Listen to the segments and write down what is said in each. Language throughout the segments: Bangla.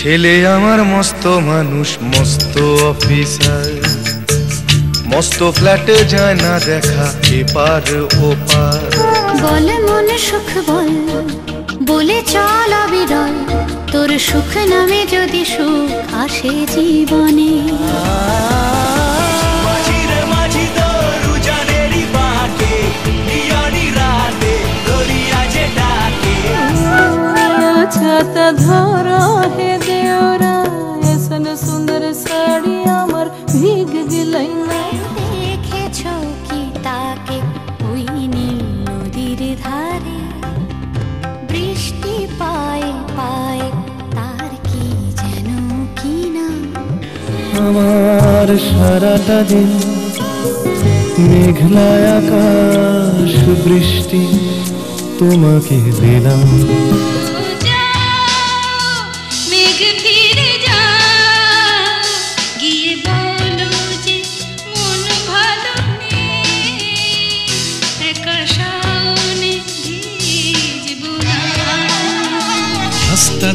ছেলে আমার মস্ত মানুষ, মস্ত অফিসার, মস্ত ফ্ল্যাটে যায় না দেখা এপার ওপার। বল মনে সুখ বল, বলে চল অবিরল, তোর সুখ নামে যদি সুখ আসে জীবনে। छाता धरो हे देवरा, ऐसन सुंदर साड़ी আমার ভিগ গেলাই না। দেখেছো কি তাকে ওই নীল নদীর ধারে, বৃষ্টি পায় পায় তার কি যেন কি না। আমার সারাটা দিন মেঘলা আকাশ বৃষ্টি তোমাকে দিলাম।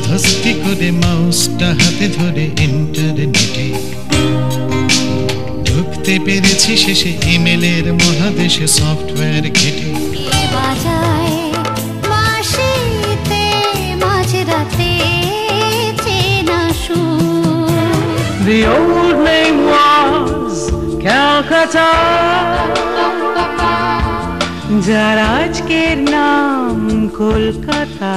ধস্তি করে মাউসটা হাতে ধরে ইন্টারনেটে ঢুকতে পেরেছি শেষে ইমেলের মহাদেশে সফটওয়্যার ঘেটে। বাজায় বাঁশিতে মাঝরাতে চেনা সুর। The old name was Calcutta, যার আজকের নাম কলকাতা।